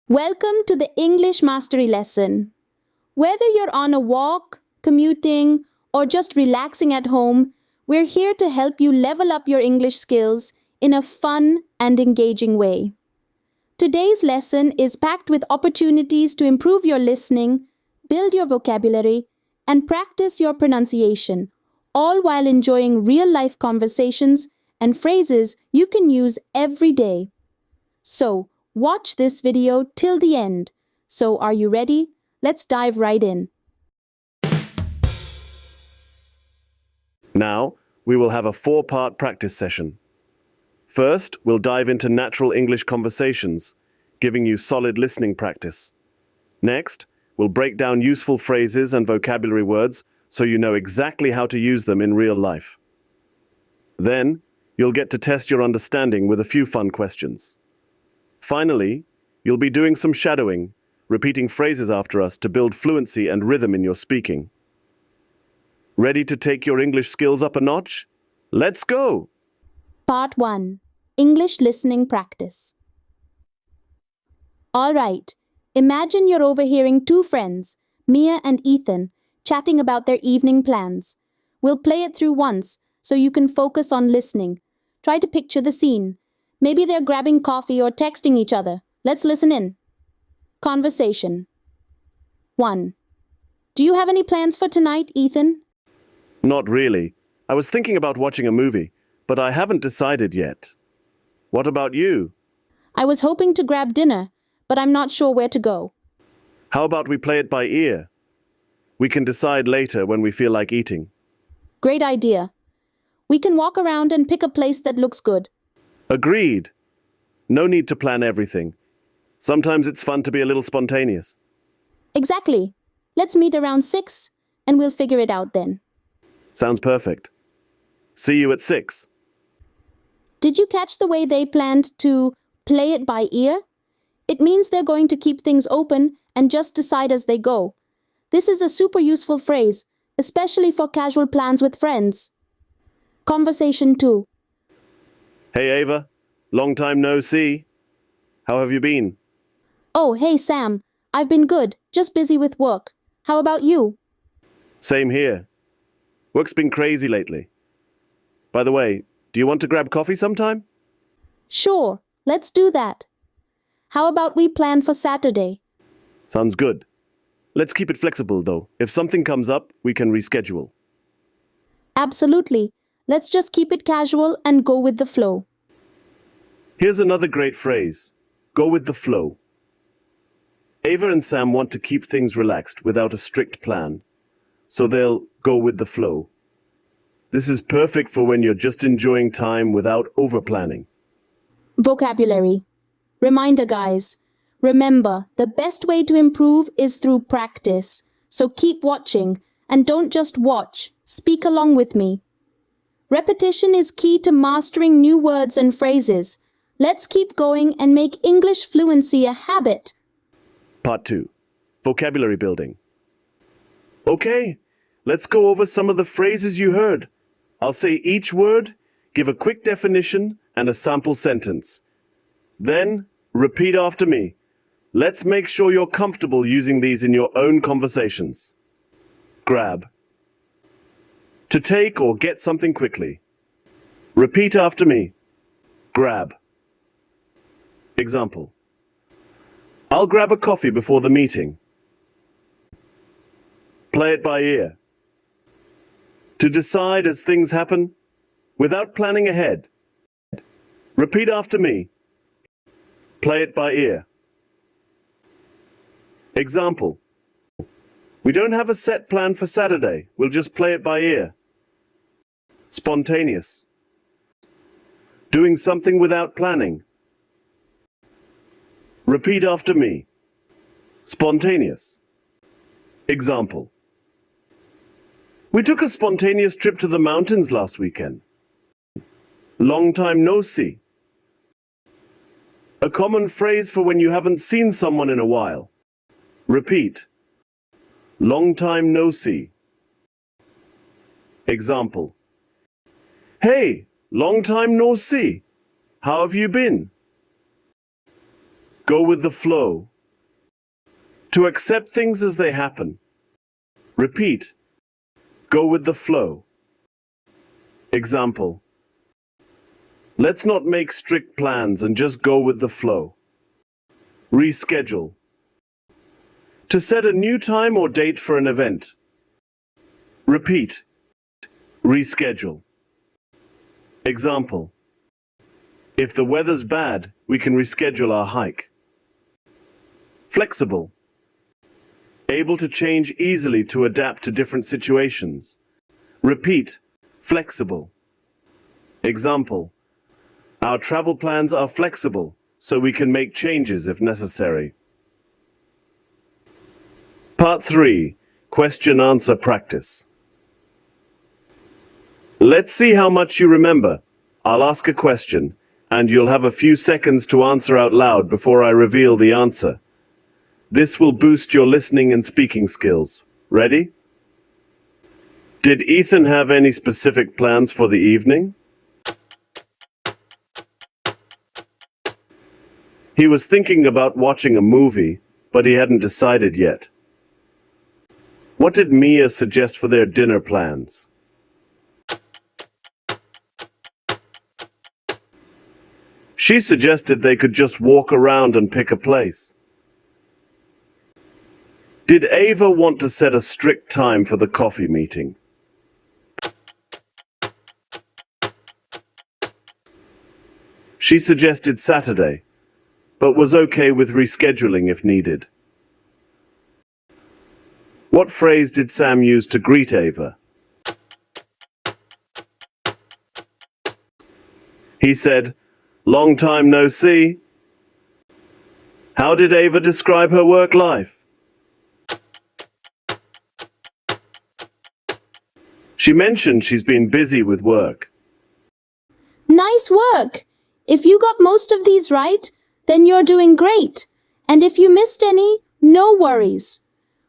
Welcome to the English Mastery Lesson. Whether you're on a walk, commuting, or just relaxing at home, we're here to help you level up your English skills in a fun and engaging way. Today's lesson is packed with opportunities to improve your listening, build your vocabulary, and practice your pronunciation, all while enjoying real-life conversations and phrases you can use every day. So, watch this video till the end. So, are you ready? Let's dive right in. Now, we will have a 4-part practice session. First, we'll dive into natural English conversations, giving you solid listening practice. Next, we'll break down useful phrases and vocabulary words so you know exactly how to use them in real life. Then, you'll get to test your understanding with a few fun questions. Finally, you'll be doing some shadowing, repeating phrases after us to build fluency and rhythm in your speaking. Ready to take your English skills up a notch? Let's go! Part 1. English Listening Practice. Alright, imagine you're overhearing two friends, Mia and Ethan, chatting about their evening plans. We'll play it through once so you can focus on listening. Try to picture the scene. Maybe they're grabbing coffee or texting each other. Let's listen in. Conversation. 1. Do you have any plans for tonight, Ethan? Not really. I was thinking about watching a movie, but I haven't decided yet. What about you? I was hoping to grab dinner, but I'm not sure where to go. How about we play it by ear? We can decide later when we feel like eating. Great idea. We can walk around and pick a place that looks good. Agreed. No need to plan everything. Sometimes it's fun to be a little spontaneous. Exactly. Let's meet around 6 and we'll figure it out then. Sounds perfect. See you at 6. Did you catch the way they planned to play it by ear? It means they're going to keep things open and just decide as they go. This is a super useful phrase, especially for casual plans with friends. Conversation 2. Hey Ava, long time no see. How have you been? Oh, hey Sam. I've been good, just busy with work. How about you? Same here. Work's been crazy lately. By the way, do you want to grab coffee sometime? Sure, let's do that. How about we plan for Saturday? Sounds good. Let's keep it flexible though. If something comes up, we can reschedule. Absolutely. Let's just keep it casual and go with the flow. Here's another great phrase. Go with the flow. Ava and Sam want to keep things relaxed without a strict plan, so they'll go with the flow. This is perfect for when you're just enjoying time without over-planning. Vocabulary. Reminder, guys. Remember, the best way to improve is through practice. So keep watching, and don't just watch. Speak along with me. Repetition is key to mastering new words and phrases. Let's keep going and make English fluency a habit. Part 2. Vocabulary building. Okay, let's go over some of the phrases you heard. I'll say each word, give a quick definition and a sample sentence. Then, repeat after me. Let's make sure you're comfortable using these in your own conversations. Grab. To take or get something quickly. Repeat after me. Grab. Example. I'll grab a coffee before the meeting. Play it by ear. To decide as things happen, without planning ahead. Repeat after me. Play it by ear. Example. We don't have a set plan for Saturday. We'll just play it by ear. Spontaneous. Doing something without planning. Repeat after me. Spontaneous. Example. We took a spontaneous trip to the mountains last weekend. Long time no see. A common phrase for when you haven't seen someone in a while. Repeat. Long time no see. Example. Hey, long time no see. How have you been? Go with the flow. To accept things as they happen. Repeat. Go with the flow. Example. Let's not make strict plans and just go with the flow. Reschedule. To set a new time or date for an event. Repeat. Reschedule. Example. If the weather's bad, we can reschedule our hike. Flexible. Able to change easily to adapt to different situations. Repeat. Flexible. Example. Our travel plans are flexible, so we can make changes if necessary. Part 3. Question-answer practice. Let's see how much you remember. I'll ask a question, and you'll have a few seconds to answer out loud before I reveal the answer. This will boost your listening and speaking skills. Ready? Did Ethan have any specific plans for the evening? He was thinking about watching a movie, but he hadn't decided yet. What did Mia suggest for their dinner plans? She suggested they could just walk around and pick a place. Did Ava want to set a strict time for the coffee meeting? She suggested Saturday, but was okay with rescheduling if needed. What phrase did Sam use to greet Ava? He said, "Long time no see." How did Ava describe her work life? She mentioned she's been busy with work. Nice work! If you got most of these right, then you're doing great. And if you missed any, no worries.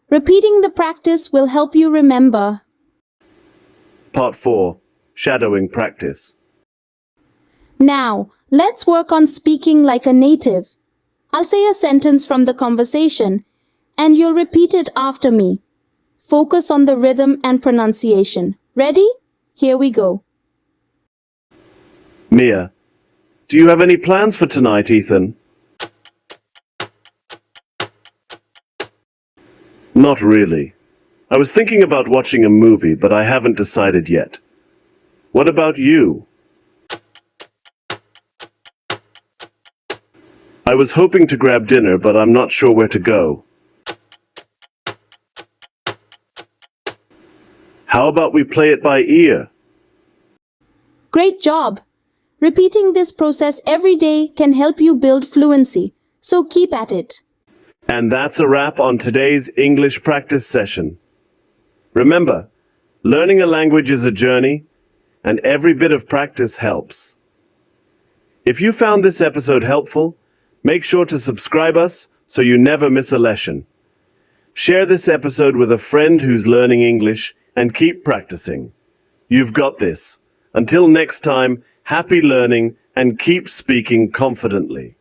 Repeating the practice will help you remember. Part 4. Shadowing practice. Now, let's work on speaking like a native. I'll say a sentence from the conversation, and you'll repeat it after me. Focus on the rhythm and pronunciation. Ready? Here we go. Mia, do you have any plans for tonight, Ethan? Not really. I was thinking about watching a movie, but I haven't decided yet. What about you? I was hoping to grab dinner, but I'm not sure where to go. How about we play it by ear? Great job! Repeating this process every day can help you build fluency, so keep at it. And that's a wrap on today's English practice session. Remember, learning a language is a journey, and every bit of practice helps. If you found this episode helpful, make sure to subscribe us so you never miss a lesson. Share this episode with a friend who's learning English and keep practicing. You've got this. Until next time, happy learning and keep speaking confidently.